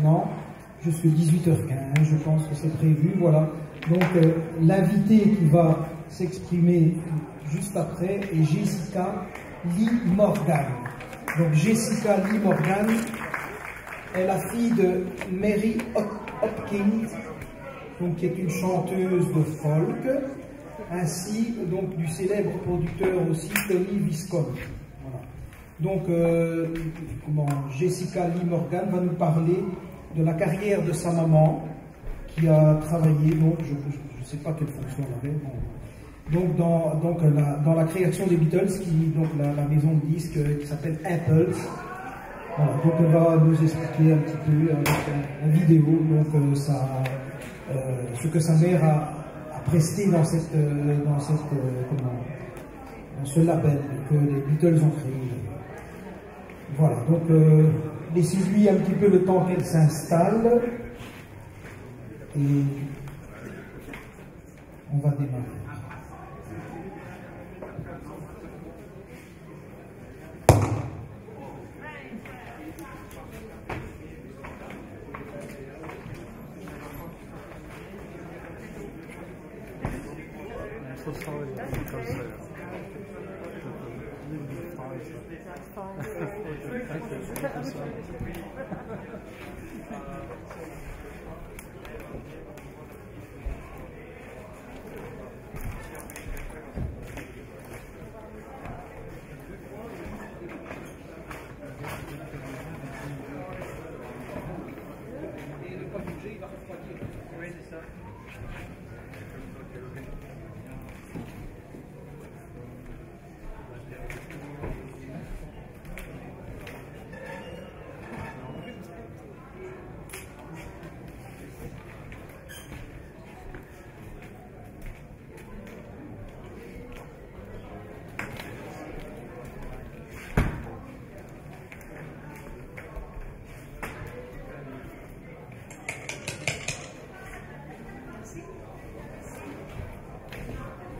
Non, jusqu'à 18h15, je pense que c'est prévu, voilà. Donc l'invité qui va s'exprimer juste après est Jessica Lee Morgan. Donc Jessica Lee Morgan est la fille de Mary Hopkins, donc, qui est une chanteuse de folk, ainsi donc du célèbre producteur aussi Tony Visconti. Voilà. Donc Jessica Lee Morgan va nous parler de la carrière de sa maman, qui a travaillé, donc je ne sais pas quelle fonction elle avait, donc dans la création des Beatles, donc la maison de disques qui s'appelle Apples. Voilà, donc elle va nous expliquer un petit peu avec la vidéo donc ce que sa mère a presté dans ce label que les Beatles ont créé. Voilà, donc laissez-lui un petit peu le temps qu'elle s'installe et on va démarrer.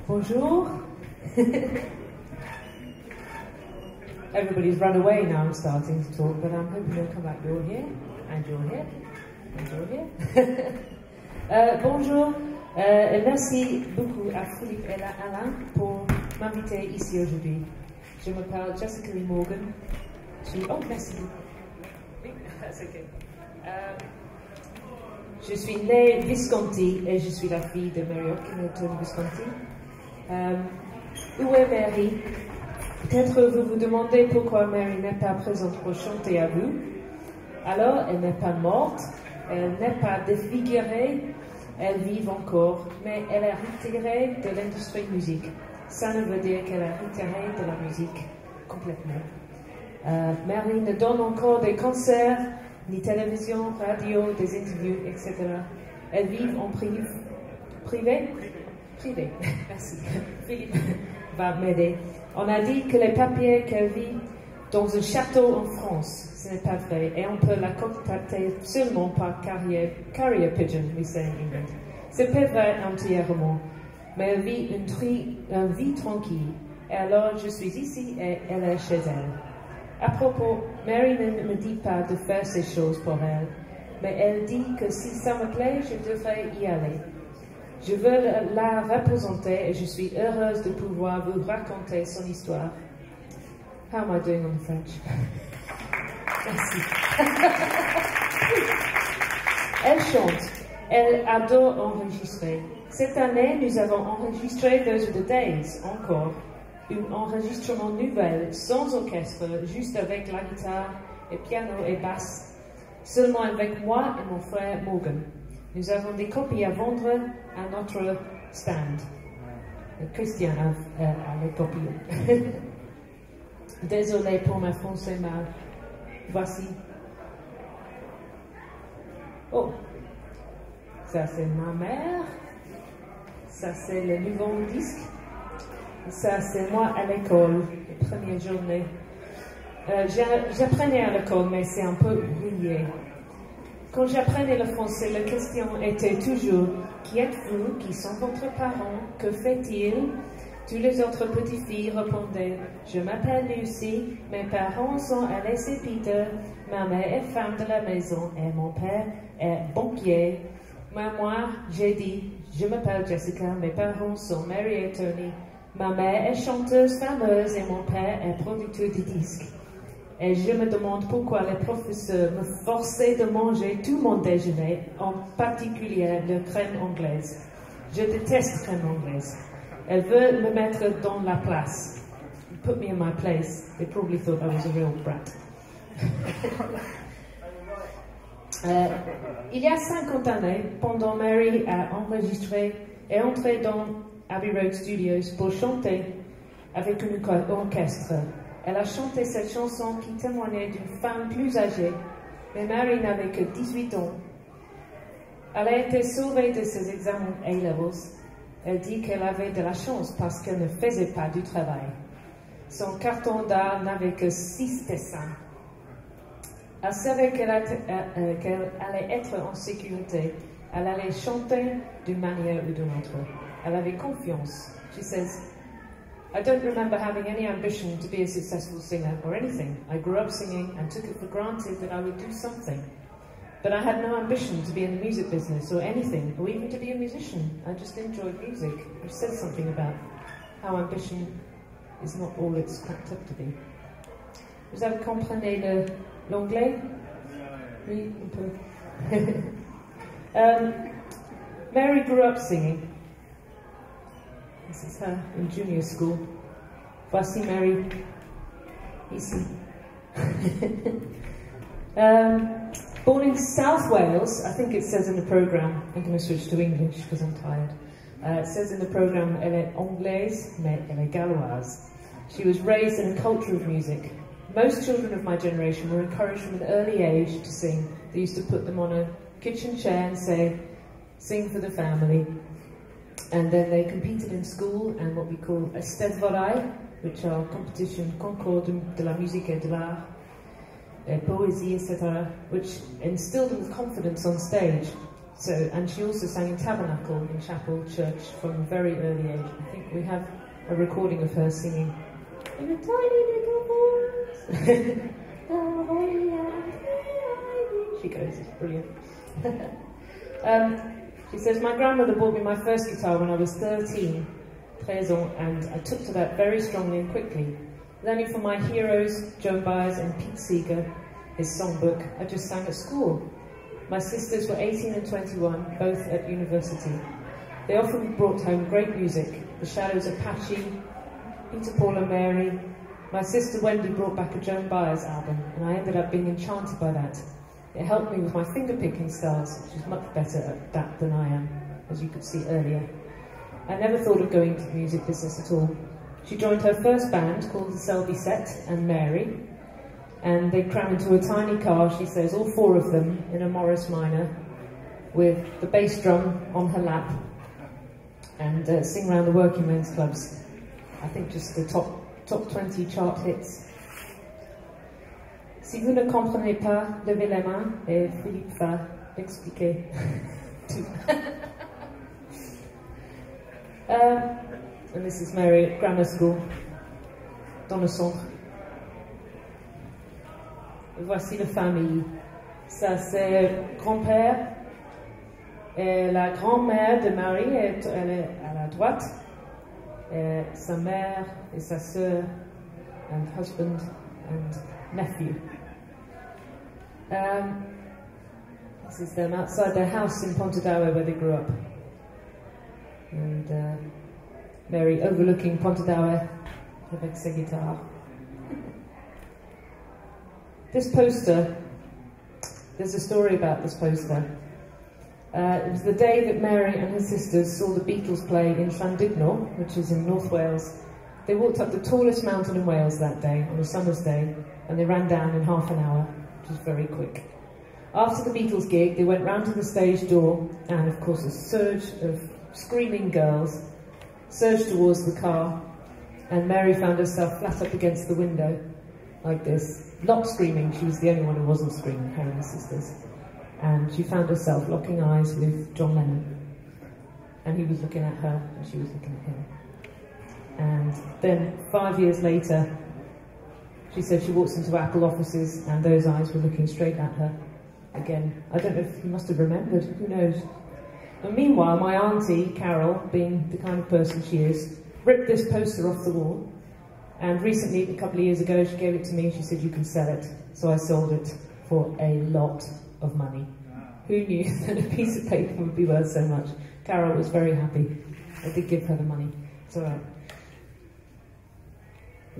Bonjour. Everybody's run away now. I'm starting to talk, but I'm hoping they'll come back. You're here, and you're here, and you're here. Bonjour. Merci beaucoup à Philippe et à Alain pour m'inviter ici aujourd'hui. Je m'appelle Jessica Lee Morgan. Oh, merci beaucoup. That's okay. Je suis née Visconti et je suis la fille de Mary Hopkins et Tony Visconti. Où est Mary? Peut-être vous vous demandez pourquoi Mary n'est pas présente pour chanter à vous. Alors, elle n'est pas morte, elle n'est pas défigurée, elle vit encore, mais elle est retirée de l'industrie musique. Ça ne veut dire qu'elle est retirée de la musique complètement. Mary ne donne encore des concerts, ni télévision, radio, des interviews, etc. Elle vit en privé. Privé, merci. Philippe va m'aider. On a dit que les papiers qu'elle vit dans un château en France, ce n'est pas vrai, et on peut la contacter seulement par carrier pigeon, we say in England. C'est pas vrai entièrement, mais elle vit une vie tranquille, et alors je suis ici et elle est chez elle. À propos, Mary ne me dit pas de faire ces choses pour elle, mais elle dit que si ça me plaît, je devrais y aller. Je veux la représenter et je suis heureuse de pouvoir vous raconter son histoire. How am I doing on French? Merci. Elle chante. Elle adore enregistrer. Cette année, nous avons enregistré Those Are the Days, encore. Un enregistrement nouvel, sans orchestre, juste avec la guitare et piano et basse. Seulement avec moi et mon frère Morgan. Nous avons des copies à vendre à notre stand. Christian a les copies. Désolée pour ma français mal. Voici. Oh, ça c'est ma mère. Ça c'est le nouveau disque. Ça c'est moi à l'école, la première journée. J'apprenais à l'école, mais c'est un peu rouillé. Quand j'apprenais le français, la question était toujours « Qui êtes-vous? Qui sont vos parents? Que fait-il? » Tous les autres petites filles répondaient « Je m'appelle Lucy, mes parents sont Alice et Peter, ma mère est femme de la maison et mon père est banquier. » Moi, j'ai dit « Je m'appelle Jessica, mes parents sont Mary et Tony, ma mère est chanteuse fameuse et mon père est producteur de disques. » Et je me demande pourquoi les professeurs me forçaient de manger tout mon déjeuner, en particulier la crème anglaise. Je déteste crème anglaise. Elle veut me mettre dans la place. Put me in my place. They probably thought I was a real brat. Il y a 50 années, pendant Mary a enregistré et entré dans Abbey Road Studios pour chanter avec un orchestre. Elle a chanté cette chanson qui témoignait d'une femme plus âgée, mais Mary n'avait que 18 ans. Elle a été sauvée de ses examens A-levels. Elle dit qu'elle avait de la chance parce qu'elle ne faisait pas du travail. Son carton d'art n'avait que 6 dessins. Elle savait qu'elle allait être en sécurité. Elle allait chanter d'une manière ou d'une autre. Elle avait confiance. She says, I don't remember having any ambition to be a successful singer or anything. I grew up singing and took it for granted that I would do something. But I had no ambition to be in the music business or anything, or even to be a musician. I just enjoyed music, which says something about how ambition is not all it's cracked up to be. Vous avez compris l'anglais? Oui, un peu. Mary grew up singing. This is her in junior school. Voici Mary, ici. Born in South Wales, I think it says in the programme, I'm going to switch to English because I'm tired. It says in the programme, elle est anglaise, mais elle est galloise. She was raised in a culture of music. Most children of my generation were encouraged from an early age to sing. They used to put them on a kitchen chair and say, sing for the family. And then they competed in school and what we call Eisteddfodau, which are competition concours de la musique et de l'art, poésie, etc., which instilled them with confidence on stage. So, and she also sang in tabernacle, in chapel, church, from a very early age. I think we have a recording of her singing in a tiny little voice. She goes, it's brilliant. She says, my grandmother bought me my first guitar when I was 13 ans, and I took to that very strongly and quickly. Learning from my heroes, Joan Baez and Pete Seeger, his songbook, I just sang at school. My sisters were 18 and 21, both at university. They often brought home great music. The Shadows, Apache, Peter, Paul and Mary. My sister Wendy brought back a Joan Baez album, and I ended up being enchanted by that. It helped me with my finger-picking styles. She's much better at that than I am, as you could see earlier. I never thought of going into the music business at all. She joined her first band, called the Selby Set and Mary, and they cram into a tiny car, she says, all 4 of them, in a Morris Minor, with the bass drum on her lap, and sing around the working men's clubs. I think just the top 20 chart hits. Si vous ne comprenez pas, levez les mains et Philippe va expliquer tout. And this is Mary at grammar school, dans le centre. Voici la famille. Ça c'est grand-père et la grand-mère de Mary, elle est à la droite. Et sa mère et sa sœur, and husband and nephew. This is them outside their house in Pontedower where they grew up. And Mary overlooking Pontedower avec sa guitare. This poster, there's a story about this poster. It was the day that Mary and her sisters saw the Beatles play in Llandudno, which is in North Wales. They walked up the tallest mountain in Wales that day, on a summer's day, and they ran down in half an hour, which was very quick. After the Beatles gig, they went round to the stage door, and of course a surge of screaming girls surged towards the car, and Mary found herself flat up against the window, like this, not screaming. She was the only one who wasn't screaming, her and her sisters. And she found herself locking eyes with John Lennon. And he was looking at her, and she was looking at him. And then 5 years later, she said she walks into Apple offices and those eyes were looking straight at her again. I don't know if he must have remembered, who knows. And meanwhile, my auntie, Carol, being the kind of person she is, ripped this poster off the wall. And recently, a couple of years ago, she gave it to me and she said, you can sell it. So I sold it for a lot of money. Who knew that a piece of paper would be worth so much? Carol was very happy. I did give her the money. It's all right.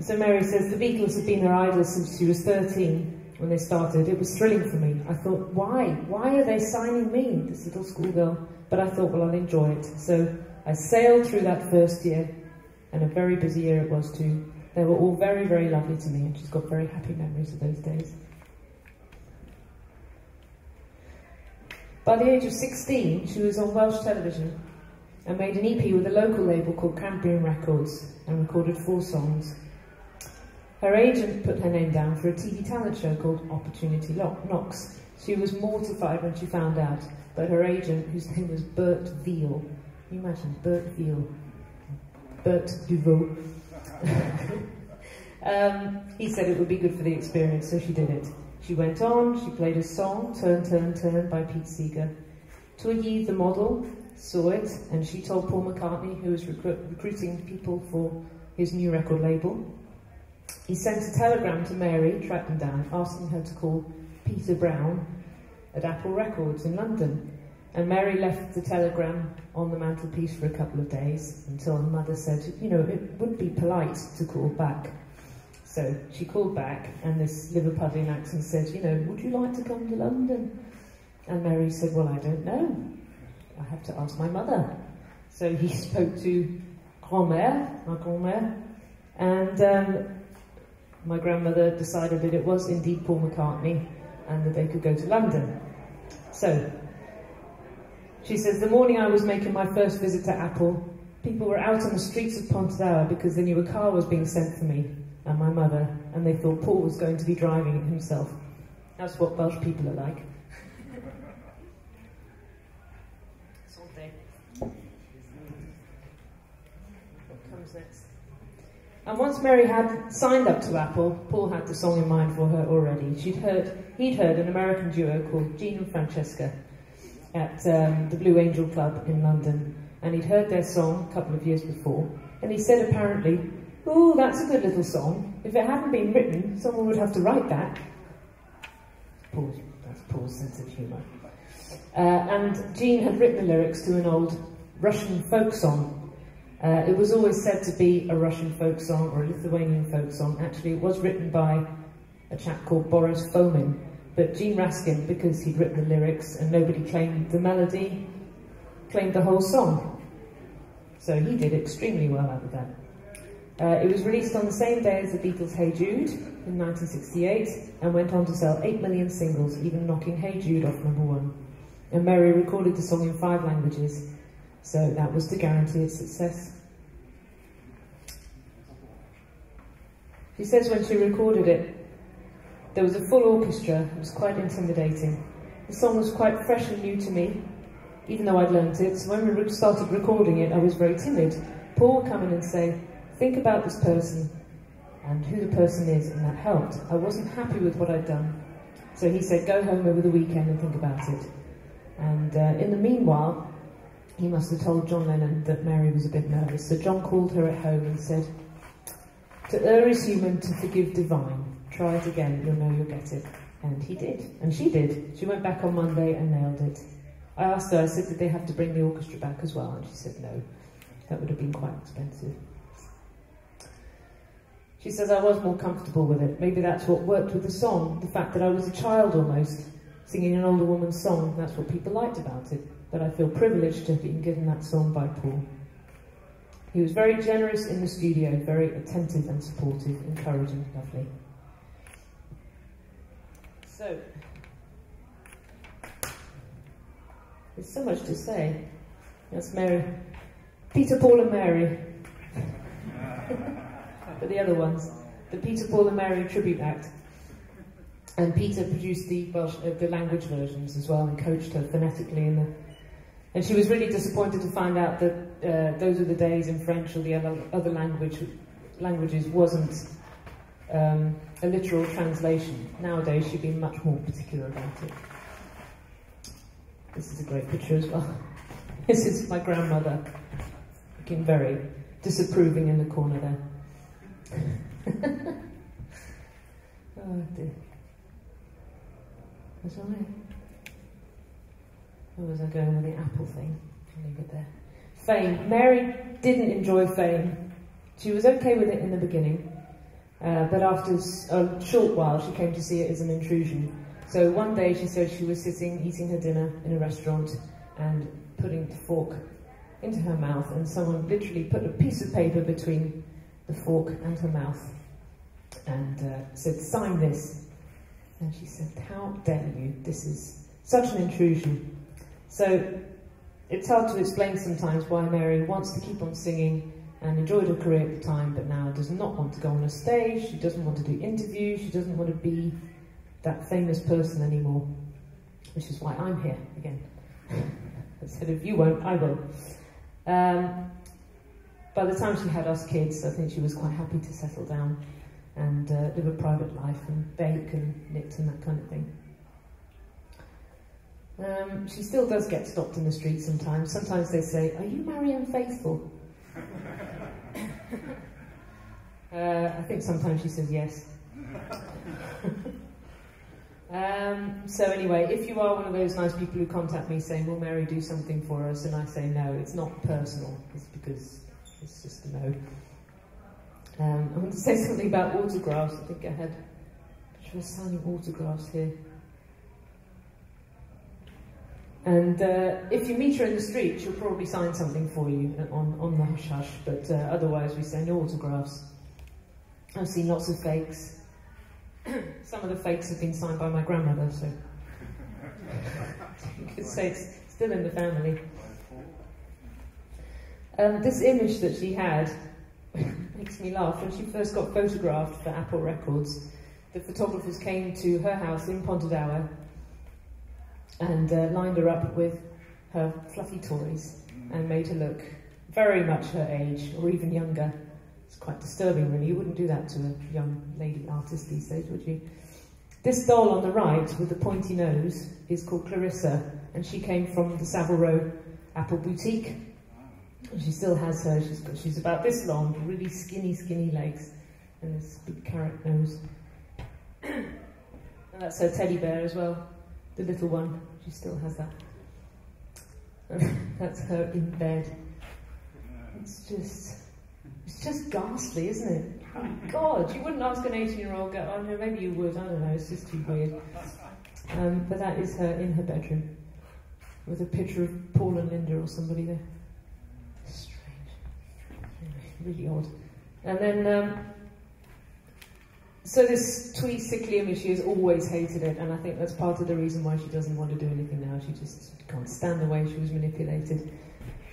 So Mary says, the Beatles have been her idol since she was 13 when they started. It was thrilling for me. I thought, why? Why are they signing me, this little schoolgirl? But I thought, well, I'll enjoy it. So I sailed through that first year, and a very busy year it was too. They were all very, very lovely to me, and she's got very happy memories of those days. By the age of 16, she was on Welsh television and made an EP with a local label called Cambrian Records and recorded 4 songs. Her agent put her name down for a TV talent show called Opportunity Knocks. She was mortified when she found out, but her agent, whose name was Bert Veal, can you imagine, Bert Veal, Bert Duveau, he said it would be good for the experience, so she did it. She went on, she played a song, Turn, Turn, Turn, by Pete Seeger. Twiggy, the model, saw it, and she told Paul McCartney, who was recruiting people for his new record label. He sent a telegram to Mary, tracked them down, asking her to call Peter Brown at Apple Records in London. And Mary left the telegram on the mantelpiece for a couple of days until her mother said, you know, it would be polite to call back. So she called back, and this Liverpudlian accent said, you know, would you like to come to London? And Mary said, well, I don't know. I have to ask my mother. So he spoke to grand-mère, my grand-mère, and my grandmother decided that it was indeed Paul McCartney and that they could go to London. So, she says, the morning I was making my first visit to Apple, people were out on the streets of Pontardawe because they knew a car was being sent for me and my mother, and they thought Paul was going to be driving it himself. That's what Welsh people are like. What comes next? And once Mary had signed up to Apple, Paul had the song in mind for her already. He'd heard an American duo called Gene and Francesca at the Blue Angel Club in London, and he'd heard their song a couple of years before, and he said apparently, "Ooh, that's a good little song. If it hadn't been written, someone would have to write that." That's Paul's sense of humour. And Gene had written the lyrics to an old Russian folk song. It was always said to be a Russian folk song or a Lithuanian folk song. Actually, it was written by a chap called Boris Fomin, but Gene Raskin, because he'd written the lyrics and nobody claimed the melody, claimed the whole song. So he did extremely well out of that. It was released on the same day as the Beatles' Hey Jude in 1968 and went on to sell 8 million singles, even knocking Hey Jude off #1. And Mary recorded the song in 5 languages, so that was to guarantee its success. She says when she recorded it, there was a full orchestra. It was quite intimidating. The song was quite fresh and new to me, even though I'd learnt it. So when we started recording it, I was very timid. Paul would come in and say, "Think about this person and who the person is," and that helped. I wasn't happy with what I'd done. So he said, "Go home over the weekend and think about it." And in the meanwhile, he must have told John Lennon that Mary was a bit nervous. So John called her at home and said, "To err is human, to forgive divine. Try it again, you'll know you'll get it." And he did, and she did. She went back on Monday and nailed it. I asked her, I said, did they have to bring the orchestra back as well? And she said no, that would have been quite expensive. She says, I was more comfortable with it. Maybe that's what worked with the song, the fact that I was a child almost, singing an older woman's song. That's what people liked about it. But I feel privileged to have been given that song by Paul. He was very generous in the studio, very attentive and supportive, encouraging, lovely. So, there's so much to say. That's Mary. Peter, Paul and Mary. But the other ones. The Peter, Paul and Mary Tribute Act. And Peter produced the language versions as well and coached her phonetically in And she was really disappointed to find out that those were the days in French or the other languages wasn't a literal translation. Nowadays she'd be much more particular about it. This is a great picture as well. This is my grandmother, looking very disapproving in the corner there. Oh dear. That's all right. Where was I going with the apple thing? I'll leave it there. Fame. Mary didn't enjoy fame. She was okay with it in the beginning, but after a short while she came to see it as an intrusion. So one day she said she was sitting eating her dinner in a restaurant and putting the fork into her mouth, and someone literally put a piece of paper between the fork and her mouth and said, "Sign this." And she said, "How dare you? This is such an intrusion." So it's hard to explain sometimes why Mary wants to keep on singing and enjoyed her career at the time, but now does not want to go on a stage, she doesn't want to do interviews, she doesn't want to be that famous person anymore, which is why I'm here again. Instead of you won't, I will. By the time she had us kids, I think she was quite happy to settle down and live a private life and bake and knit and that kind of thing. She still does get stopped in the street sometimes. Sometimes they say, "Are you Marianne Faithfull?" I think sometimes she says yes. So anyway, if you are one of those nice people who contact me saying, "Will Mary do something for us?" and I say no, it's not personal, it's because it's just a no. I want to say something about autographs. I think I had a picture of signing autographs here. And if you meet her in the street, she'll probably sign something for you on the hush-hush, but otherwise we say no autographs. I've seen lots of fakes. Some of the fakes have been signed by my grandmother, so you could say it's still in the family. This image that she had makes me laugh. When she first got photographed for Apple Records, the photographers came to her house in Pontedower and lined her up with her fluffy toys and made her look very much her age, or even younger. It's quite disturbing, really. You wouldn't do that to a young lady artist these days, would you? This doll on the right, with the pointy nose, is called Clarissa, and she came from the Savile Row Apple Boutique. And she still has her. She's about this long, really skinny legs, and this big carrot nose. And that's her teddy bear as well, the little one. She still has that. That's her in bed. It's just ghastly, isn't it? Oh my God, you wouldn't ask an 18-year-old girl. Oh no, maybe you would. I don't know. It's just too weird. But that is her in her bedroom, with a picture of Paul and Linda or somebody there. Strange, really odd. And then. So this twee, sickly image, she has always hated it, and I think that's part of the reason why she doesn't want to do anything now. She just can't stand the way she was manipulated.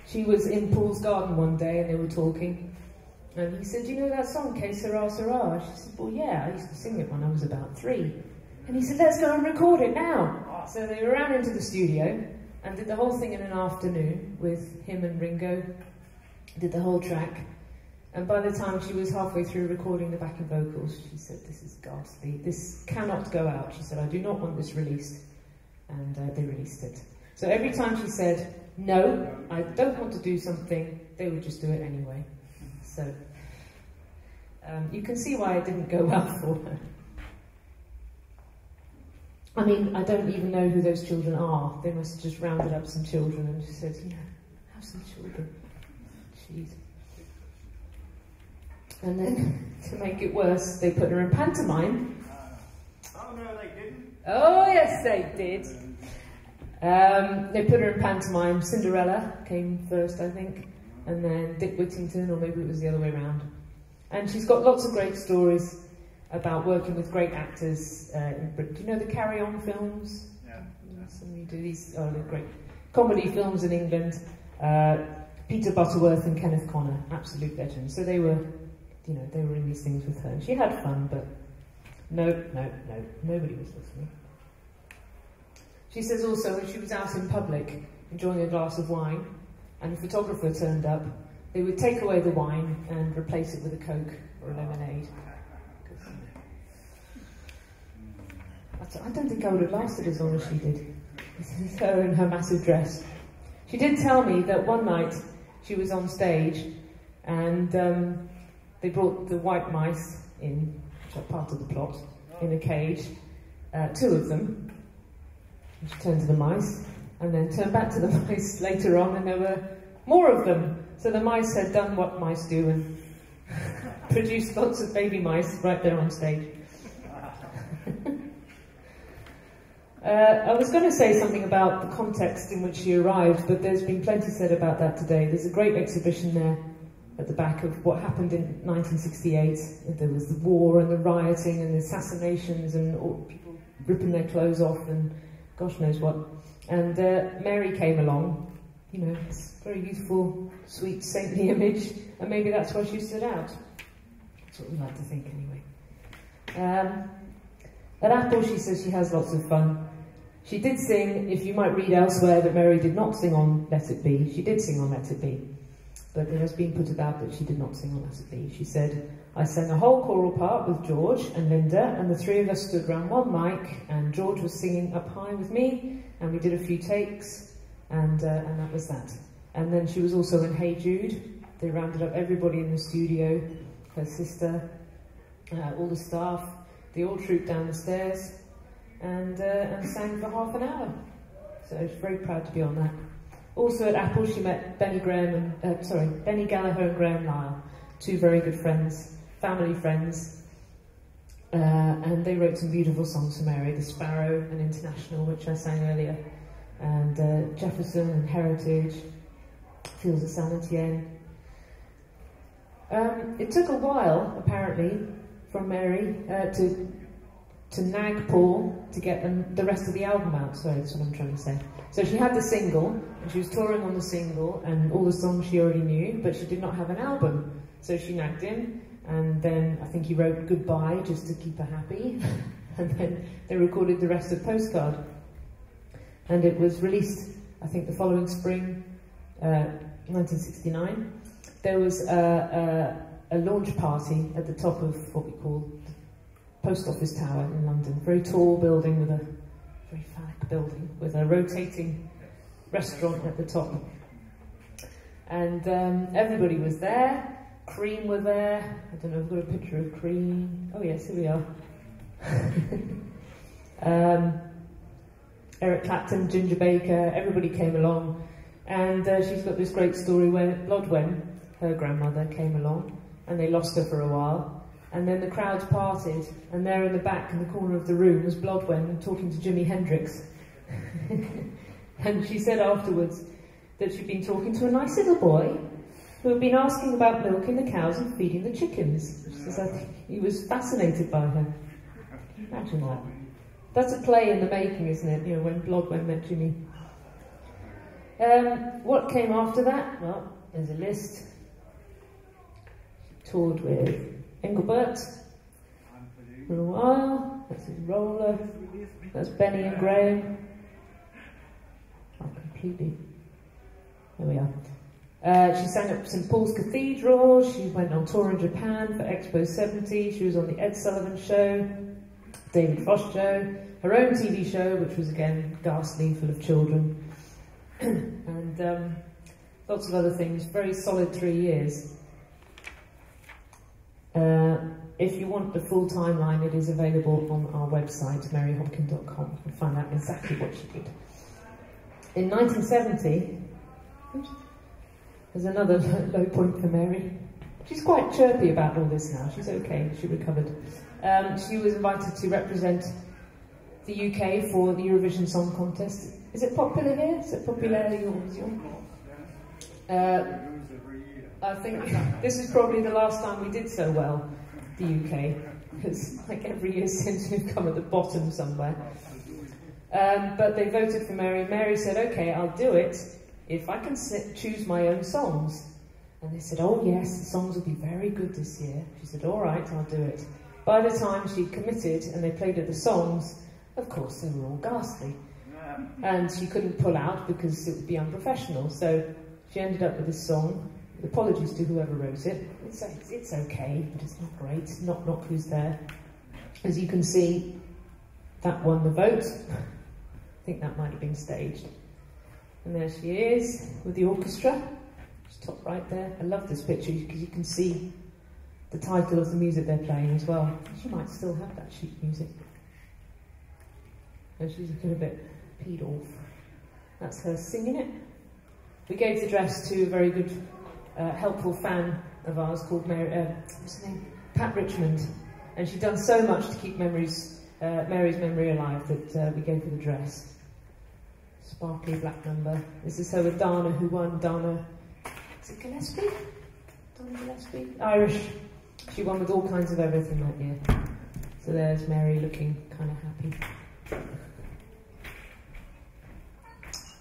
She was in Paul's garden one day and they were talking, and he said, "You know that song, Que Sera Sera?" She said, "Well, yeah, I used to sing it when I was about 3. And he said, "Let's go and record it now." So they ran into the studio and did the whole thing in an afternoon with him and Ringo, did the whole track. And by the time she was halfway through recording the backing vocals, she said, "This is ghastly. This cannot go out." She said, "I do not want this released." And they released it. So every time she said, "No, I don't want to do something," they would just do it anyway. So you can see why it didn't go well for her. I mean, I don't even know who those children are. They must have just rounded up some children and just said, "Have some children." Jeez. And then, to make it worse, they put her in pantomime. Oh no, they didn't. Oh yes, they did. They put her in pantomime. Cinderella came first, I think, and then Dick Whittington, or maybe it was the other way around. And she's got lots of great stories about working with great actors in Britain. Do you know the Carry On films? Yeah. Some of you do these. Oh, they're great comedy films in England. Peter Butterworth and Kenneth Connor, absolute legends. So they were. They were in these things with her. And she had fun, but no, nobody was listening. She says also when she was out in public, enjoying a glass of wine, and a photographer turned up, they would take away the wine and replace it with a Coke or a lemonade. I don't think I would have lasted as long as she did. Her in her massive dress. She did tell me that one night she was on stage and they brought the white mice in, which are part of the plot, in a cage, 2 of them. And she turned to the mice and then turned back to the mice later on, and there were more of them. So the mice had done what mice do and produced lots of baby mice right there on stage. I was going to say something about the context in which she arrived, but there's been plenty said about that today. There's a great exhibition there at the back of what happened in 1968. There was the war and the rioting and the assassinations and all, people ripping their clothes off and gosh knows what. And Mary came along, you know, this very youthful, sweet, saintly image, and maybe that's why she stood out. That's what we like to think anyway. At Apple, she says she has lots of fun. She did sing, if you might read elsewhere that Mary did not sing on Let It Be, she did sing on Let It Be, but it has been put about that she did not sing on Let It Be. She said, I sang a whole choral part with George and Linda, and the 3 of us stood round one mic, and George was singing up high with me, and we did a few takes, and that was that. And then she was also in Hey Jude. They rounded up everybody in the studio, her sister, all the staff. They all trooped down the stairs and sang for half an hour. So she's very proud to be on that. Also at Apple, she met Benny Gallagher and Graham Lyle, 2 very good friends, family friends, and they wrote some beautiful songs for Mary, The Sparrow and International, which I sang earlier, and Jefferson and Heritage, Fields of Saint Etienne. It took a while, apparently, from Mary to nag Paul to get the rest of the album out. Sorry, that's what I'm trying to say. So she had the single, and she was touring on the single, and all the songs she already knew, but she did not have an album. So she nagged him, and then I think he wrote Goodbye just to keep her happy, and then they recorded the rest of Postcard. And it was released, I think, the following spring, 1969. There was a launch party at the top of what we call the Post Office Tower in London. Very tall building with a very phallic building with a rotating restaurant at the top. And everybody was there. Cream were there. I don't know, I've got a picture of Cream. Oh yes, here we are. Eric Clapton, Ginger Baker, everybody came along. And she's got this great story where Blodwen, her grandmother, came along, and they lost her for a while. And then the crowds parted, and there in the back, in the corner of the room, was Blodwen talking to Jimi Hendrix. And she said afterwards that she'd been talking to a nice little boy who had been asking about milking the cows and feeding the chickens. She says, I think he was fascinated by her. Imagine that. That's a play in the making, isn't it? You know, when Blodwen met Jimmy. What came after that? Well, there's a list. She toured with Engelbert for a while. That's his roller. That's Benny and Graham. Oh, completely. There we are. She sang at St Paul's Cathedral. She went on tour in Japan for Expo 70. She was on the Ed Sullivan Show, David Frost Show, her own TV show, which was again ghastly, full of children, and lots of other things. Very solid 3 years. If you want the full timeline, it is available on our website, maryhopkin.com. You can find out exactly what she did. In 1970, there's another low point for Mary. She's quite chirpy about all this now. She's okay, she recovered. She was invited to represent the UK for the Eurovision Song Contest. Is it popular here? Is it popular Eurovision? I think this is probably the last time we did so well, the UK, because like every year since we've come at the bottom somewhere. But they voted for Mary. Mary said, okay, I'll do it if I can choose my own songs. And they said, oh yes, the songs will be very good this year. She said, all right, I'll do it. By the time she'd committed and they played her the songs, of course they were all ghastly. and she couldn't pull out because it would be unprofessional. So she ended up with this song. Apologies to whoever wrote it. It's okay, but it's not great. Not who's there. As you can see, that won the vote. I think that might have been staged. And there she is with the orchestra. Just top right there. I love this picture because you can see the title of the music they're playing as well. She might still have that sheet music. And she's looking a bit peed off. That's her singing it. We gave the dress to a very good, helpful fan of ours called what's her name? Pat Richmond. And she'd done so much to keep Mary's memory alive that we gave her the dress. Sparkly black number. This is her with Dana, who won. Dana, is it Gillespie? Dana Gillespie? Irish. She won with all kinds of everything that year. So there's Mary looking kind of happy.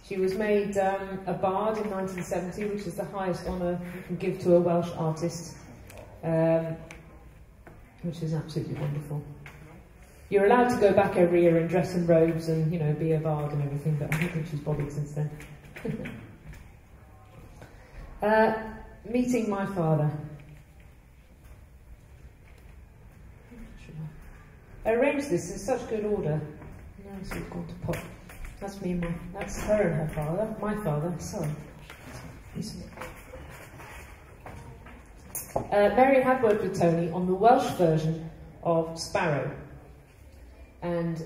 She was made a bard in 1970, which is the highest honour you can give to a Welsh artist, which is absolutely wonderful. You're allowed to go back every year and dress in robes and, you know, be a bard and everything, but I don't think she's bothered since then. Meeting my father. I arranged this in such good order. Now it's all gone to pot. That's me and that's her and her father. My father, sorry. Mary had worked with Tony on the Welsh version of Sparrow. And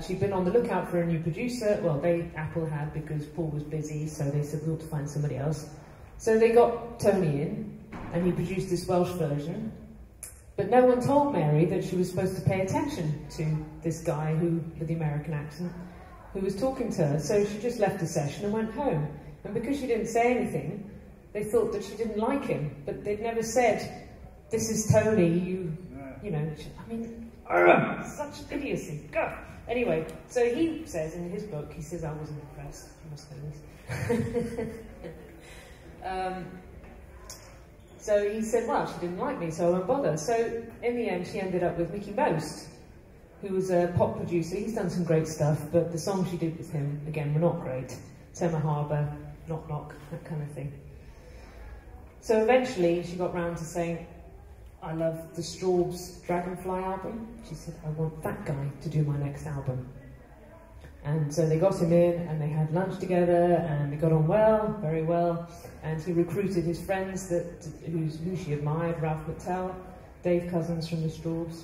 she'd been on the lookout for a new producer. Well, Apple had, because Paul was busy, so they said we ought to find somebody else. So they got Tony in, and he produced this Welsh version. But no one told Mary that she was supposed to pay attention to this guy with the American accent, who was talking to her. So she just left the session and went home. And because she didn't say anything, they thought that she didn't like him. But they'd never said, this is Tony, you know, I mean, such idiocy. God. Anyway, so he says in his book, he says, I wasn't impressed. I must know this. So he said, well, she didn't like me, so I won't bother. So in the end, she ended up with Mickey Most, who was a pop producer. He's done some great stuff, but the songs she did with him, again, were not great. Tema Harbour, Knock Knock, that kind of thing. So eventually, she got round to saying, I love the Strawbs Dragonfly album. She said, I want that guy to do my next album. And so they got him in, and they had lunch together, and they got on well, very well. And he recruited his friends who she admired, Ralph McTell, Dave Cousins from the Strawbs,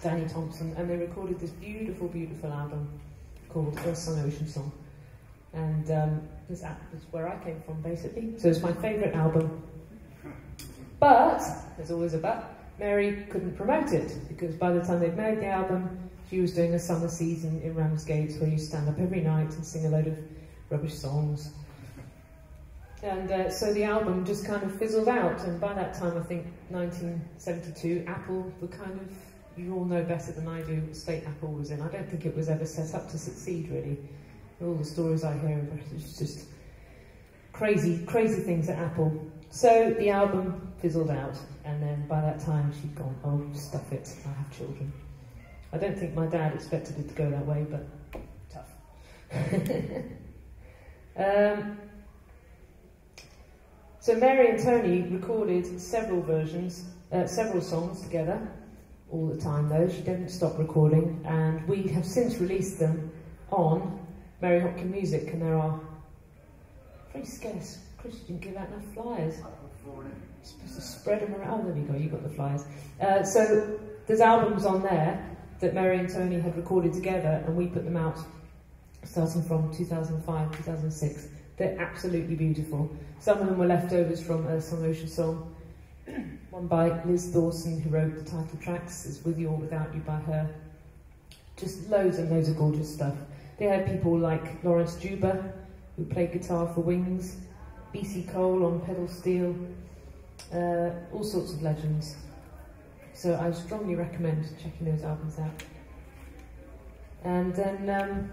Danny Thompson, and they recorded this beautiful, beautiful album called Earth Song, Ocean Song. And this is where I came from, basically. So it's my favourite album. But, there's always a but, Mary couldn't promote it, because by the time they'd made the album, she was doing a summer season in Ramsgate where you stand up every night and sing a load of rubbish songs. And so the album just kind of fizzled out, and by that time, I think 1972, Apple were kind of, you all know better than I do what state Apple was in. I don't think it was ever set up to succeed, really. All the stories I hear, it's just crazy, crazy things at Apple. So the album fizzled out, and then by that time she'd gone, oh, stuff it, I have children. I don't think my dad expected it to go that way, but tough. So Mary and Tony recorded several songs together, all the time though. She didn't stop recording, and we have since released them on Mary Hopkin Music, and there are very scarce. Chris didn't give out enough flyers. You're supposed to spread them around. Oh, there you go, you got the flyers. So there's albums on there that Mary and Tony had recorded together, and we put them out starting from 2005, 2006. They're absolutely beautiful. Some of them were leftovers from Earth Song, Ocean Song. One by Liz Dawson, who wrote the title tracks, is With You or Without You by her. Just loads and loads of gorgeous stuff. They had people like Lawrence Juba, who played guitar for Wings, B.C. Cole on pedal steel, all sorts of legends. So I strongly recommend checking those albums out. And then,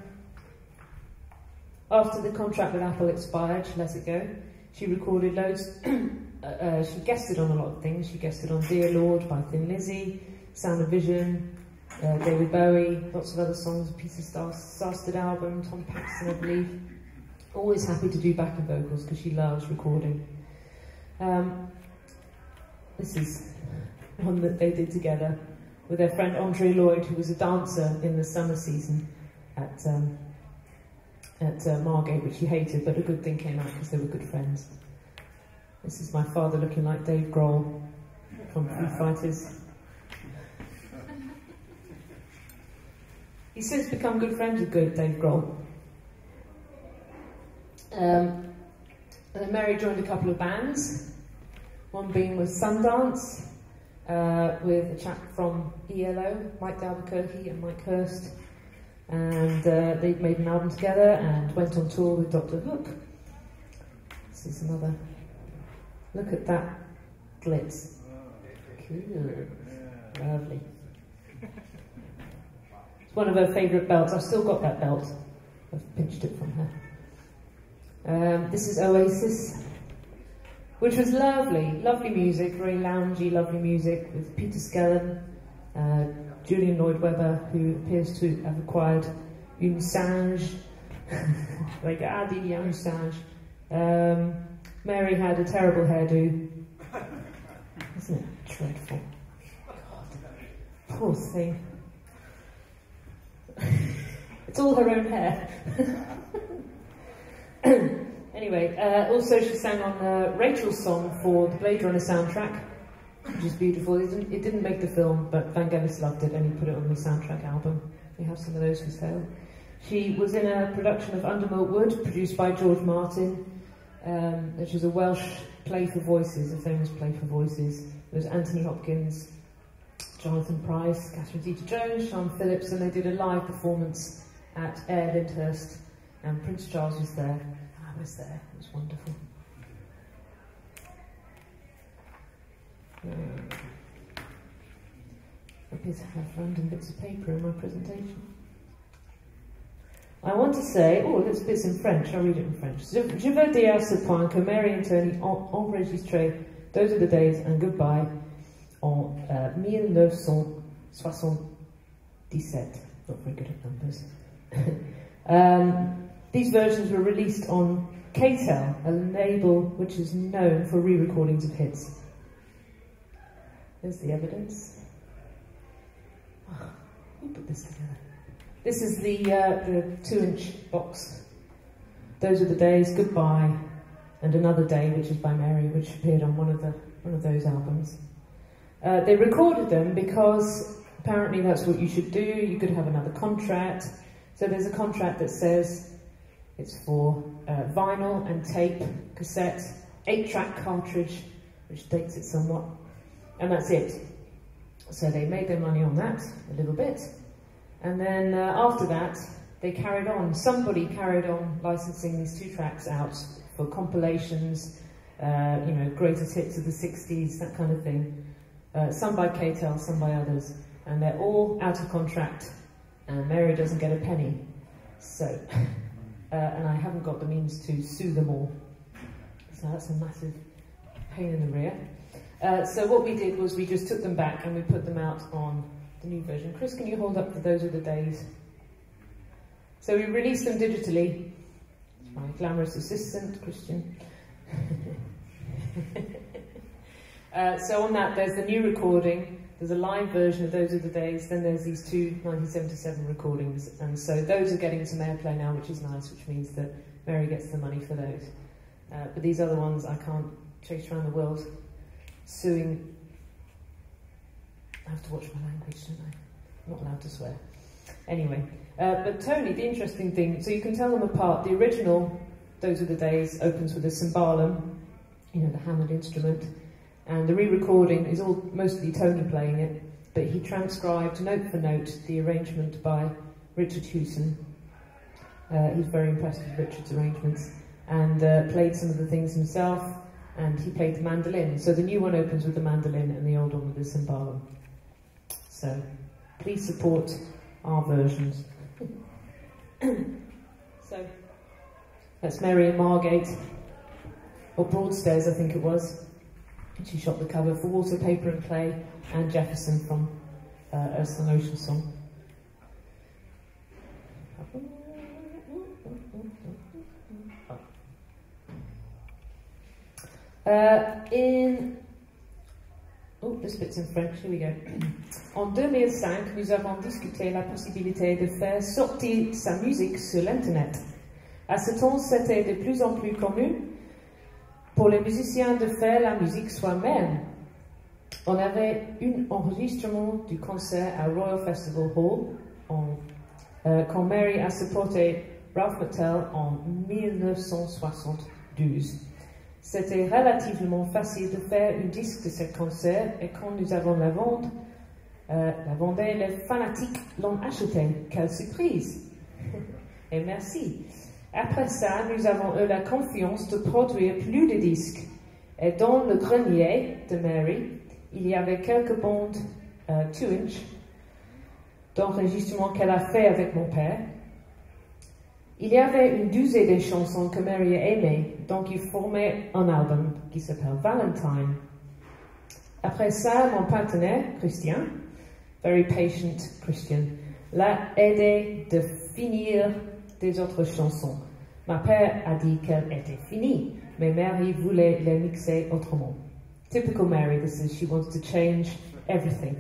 after the contract with Apple expired, she let it go. She recorded loads. She guested on a lot of things. She guested on Dear Lord by Thin Lizzy, Sound of Vision, David Bowie, lots of other songs, Peter Sarsted album, Tom Paxton, I believe. Always happy to do backing vocals because she loves recording. This is one that they did together with their friend Andre Lloyd, who was a dancer in the summer season at Margate, which he hated, but a good thing came out because they were good friends. This is my father looking like Dave Grohl from Foo Fighters. He's since become good friends with Dave Grohl. And then Mary joined a couple of bands, one being with Sundance, with a chap from ELO, Mike D'Albuquerque and Mike Hurst. And they made an album together and went on tour with Dr. Hook. This is another look at that glitz. Cool. Lovely. It's one of her favourite belts. I've still got that belt. I've pinched it from her. This is Oasis, which was lovely. Lovely music, very loungy, lovely music with Peter Skellern, Julian Lloyd-Webber, who appears to have acquired une singe, like Adi young singe. Mary had a terrible hairdo. Isn't it dreadful? God, poor thing. It's all her own hair. Anyway, also she sang on Rachel's song for the Blade Runner soundtrack, which is beautiful. It didn't make the film, but Vangelis loved it and he put it on the soundtrack album. We have some of those for sale. She was in a production of Under Milk Wood, produced by George Martin, which was a Welsh play for voices, a famous play for voices. There was Anthony Hopkins, Jonathan Pryce, Catherine Zeta-Jones, Sean Phillips, and they did a live performance at Air Lyndhurst, and Prince Charles was there. I was there, it was wonderful. I appear to have random bits of paper in my presentation. I want to say, oh, there's bits in French, I'll read it in French. Je veux dire à ce point que Mary and Tony ont enregistré Those Are the Days and Goodbye en 1977. Not very good at numbers. These versions were released on KTEL, a label which is known for re-recordings of hits. There's the evidence. Oh, who put this together? This is the 2-inch box. Those Are the Days, Goodbye, and Another Day, which is by Mary, which appeared on one of those albums. They recorded them because apparently that's what you should do. You could have another contract. So there's a contract that says it's for vinyl and tape, cassette, 8-track cartridge, which dates it somewhat, and that's it. So they made their money on that a little bit, and then after that they carried on. Somebody carried on licensing these 2 tracks out for compilations, you know, greatest hits of the 60s, that kind of thing. Some by KTEL, some by others, and they're all out of contract, and Mary doesn't get a penny. So. And I haven't got the means to sue them all. So that's a massive pain in the rear. So what we did was we just took them back and we put them out on the new version. Chris, can you hold up for Those Are the Days? So we released them digitally. My glamorous assistant, Christian. So on that, there's the new recording. There's a live version of Those Are the Days, then there's these 2 1977 recordings, and so those are getting some airplay now, which is nice, which means that Mary gets the money for those. But these other ones I can't chase around the world suing. I have to watch my language, don't I? I'm not allowed to swear. Anyway, but Tony, the interesting thing, so you can tell them apart. The original, Those Are the Days, opens with a cymbalum, you know, the hammered instrument. And the re-recording is all mostly Tony playing it, but he transcribed note for note the arrangement by Richard Hewson. He's very impressed with Richard's arrangements, and played some of the things himself, and he played the mandolin. So the new one opens with the mandolin and the old one with the cymbalum. So please support our versions. So that's Mary in Margate, or Broadstairs I think it was. And she shot the cover for Water, Paper and Clay, and Jefferson from sur nos chansons. This bit's in French, here we go. En 2005, nous avons discuté la possibilité de faire sortir sa musique sur l'Internet. À ce temps, c'était de plus en plus commun pour les musiciens de faire la musique soi-même. On avait un enregistrement du concert à Royal Festival Hall quand Mary a supporté Ralph McTell en 1972. C'était relativement facile de faire un disque de ce concert et quand nous avons la vendée, les fanatiques l'ont acheté. Quelle surprise! Et merci. Après ça, nous avons eu la confiance de produire plus de disques. Et dans le grenier de Mary, il y avait quelques bandes 2-inch d'enregistrement qu'elle a fait avec mon père. Il y avait une douzaine de chansons que Mary aimait, donc il formait un album qui s'appelle Valentine. Après ça, mon partenaire, Christian, very patient Christian, l'a aidé de finir des autres chansons. Ma père a dit qu'elle était finie, mais Mary voulait les mixer autrement. Typical Mary, this is, she wants to change everything.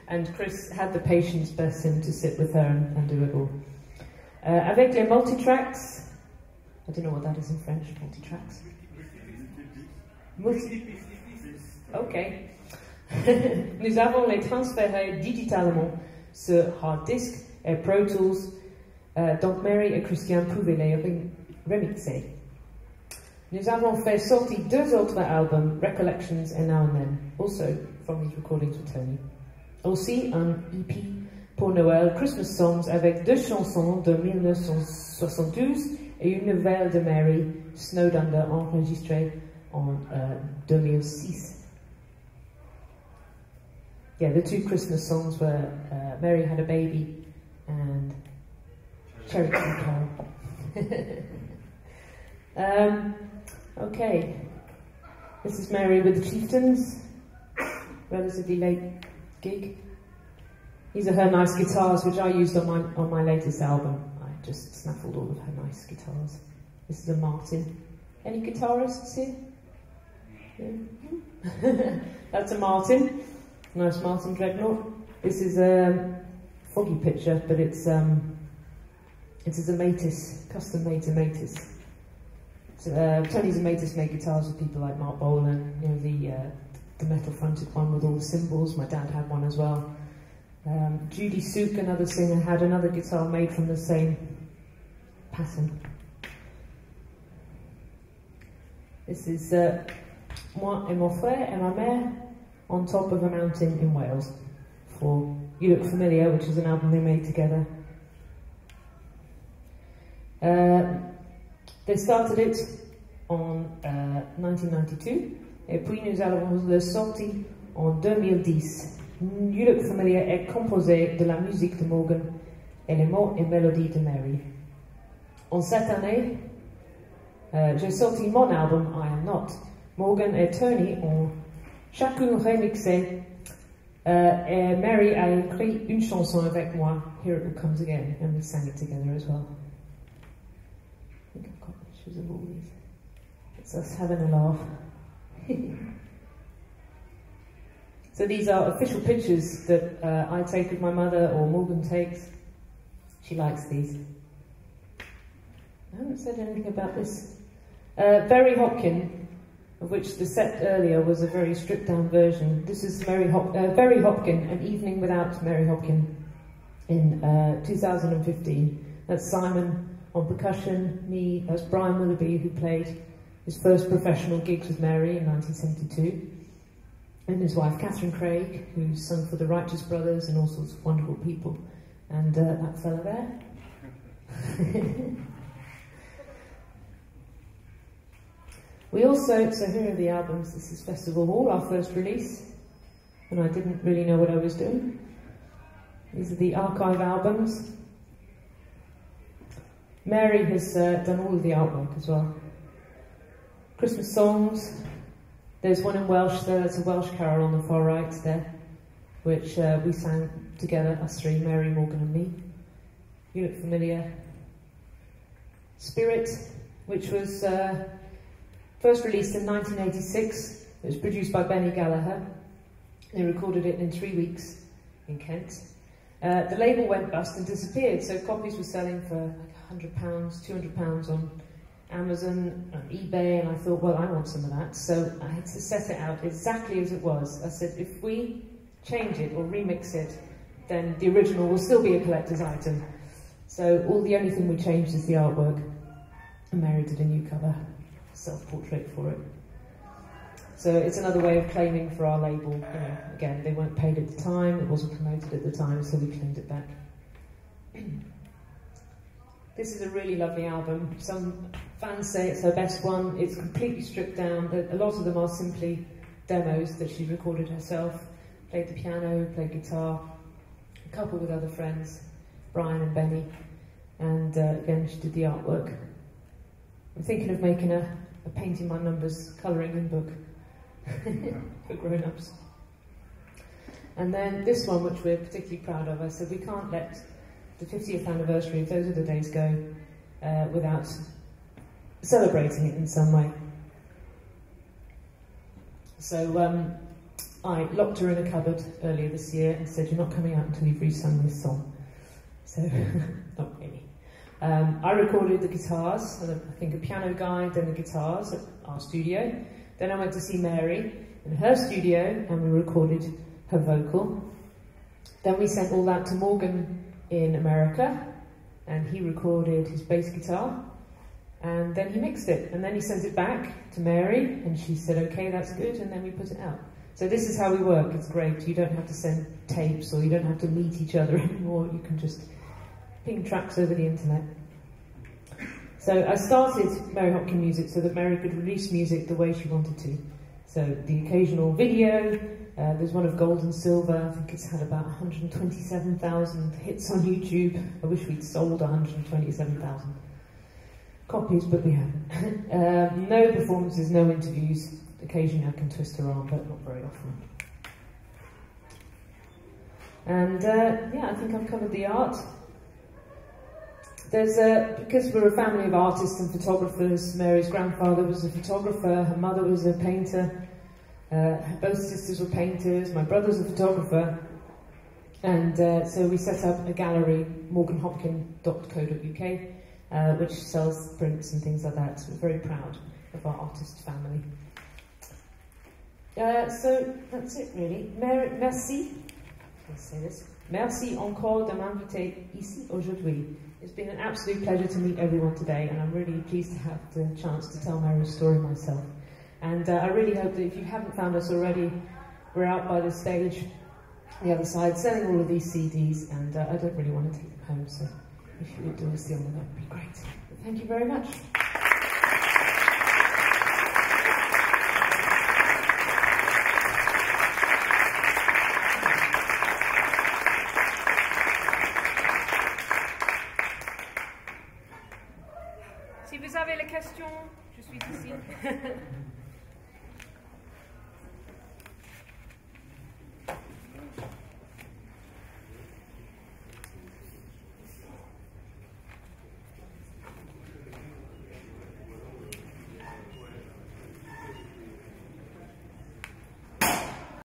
And Chris had the patience, bless him, to sit with her and do it all. Avec les multitracks, I don't know what that is in French, multitracks. Ok. Nous avons les transférés digitalement sur hard disk et Pro Tools, donc Mary et Christian pouvaient les remixer. Nous avons fait sortir 2 autres albums, Recollections and Now and Then, also from these recordings with Tony. Aussi un EP pour Noël, Christmas Songs, avec 2 chansons de 1972 et une nouvelle de Mary, Snowed Under, enregistrée en 2006. Yeah, the 2 Christmas songs were Mary Had a Baby and Cherry Tree Carol. Okay, this is Mary with the Chieftains, relatively late gig. These are her nice guitars, which I used on my latest album. I just snaffled all of her nice guitars. This is a Martin. Any guitarists here? Yeah. That's a Martin. Nice Martin Dreadnought. This is a foggy picture, but it's a Zamatis, custom made Zamatis. Tony Zamatis made guitars with people like Mark Bolan, you know, the metal fronted one with all the cymbals. My dad had one as well. Judy Suk, another singer, had another guitar made from the same pattern. This is moi et mon frère et ma mère on top of a mountain in Wales for You Look Familiar, which is an album they made together. They started it en 1992 et puis nous avons le sorti en 2010. You Look Familiar est composé de la musique de Morgan et les mots et mélodies de Mary. En cette année, j'ai sorti mon album I Am Not. Morgan et Tony ont chacun remixé et Mary a écrit une chanson avec moi, Here It Comes Again, and we sang it together as well. I think I've got pictures of all these. It's us having a laugh. So these are official pictures that I take with my mother or Morgan takes. She likes these. I haven't said anything about this. Berry Hopkin, of which the set earlier was a very stripped down version. This is Berry Hopkin, An Evening Without Mary Hopkin in 2015. That's Simon on percussion, me as Brian Willoughby, who played his first professional gigs with Mary in 1972. And his wife Catherine Craig, who sung for the Righteous Brothers and all sorts of wonderful people. And that fella there. We also, so here are the albums. This is Festival Hall, our first release, and I didn't really know what I was doing. These are the archive albums. Mary has done all of the artwork as well. Christmas songs. There's one in Welsh there, that's a Welsh carol on the far right there, which we sang together, us three, Mary, Morgan and me. You look familiar. Spirit, which was first released in 1986. It was produced by Benny Gallagher. They recorded it in 3 weeks in Kent. The label went bust and disappeared, so copies were selling for like £100, £200 on Amazon, on eBay, and I thought, well, I want some of that. So I had to set it out exactly as it was. I said, if we change it or remix it, then the original will still be a collector's item. So the only thing we changed is the artwork. And Mary did a new cover, self-portrait for it. So it's another way of claiming for our label. You know, again, they weren't paid at the time, it wasn't promoted at the time, so we claimed it back. This is a really lovely album. Some fans say it's her best one. It's completely stripped down. A lot of them are simply demos that she recorded herself. Played the piano, played guitar, a couple with other friends, Brian and Benny. And again, she did the artwork. I'm thinking of making a painting by numbers colouring in book for grown-ups. And then this one, which we're particularly proud of, I said we can't let the 50th anniversary of Those Are the Days go without celebrating it in some way. So I locked her in a cupboard earlier this year and said, you're not coming out until you've re-sung this song. So, not really. I recorded the guitars, and I think a piano guide, then the guitars at our studio. Then I went to see Mary in her studio, and we recorded her vocal. Then we sent all that to Morgan in America, and he recorded his bass guitar, and then he mixed it, and then he sent it back to Mary, and she said, okay, that's good, and then we put it out. So this is how we work. It's great. You don't have to send tapes, or you don't have to meet each other anymore. You can just ping tracks over the internet. So I started Mary Hopkin Music so that Mary could release music the way she wanted to. So the occasional video, there's one of Gold and Silver. I think it's had about 127,000 hits on YouTube. I wish we'd sold 127,000 copies, but we haven't. No performances, no interviews. Occasionally I can twist her arm, but not very often. And yeah, I think I've covered the art. Because we're a family of artists and photographers, Mary's grandfather was a photographer, her mother was a painter, both sisters were painters, my brother's a photographer, and so we set up a gallery, morganhopkin.co.uk, which sells prints and things like that, so we're very proud of our artist family. So that's it really. Merci. Let's say this. Merci encore de m'inviter ici aujourd'hui. It's been an absolute pleasure to meet everyone today, and I'm really pleased to have the chance to tell Mary's story myself. And I really hope that if you haven't found us already, we're out by the stage, the other side, selling all of these CDs, and I don't really want to take them home, so if you would do us the honour, that would be great. But thank you very much. Si vous avez les questions, je suis ici.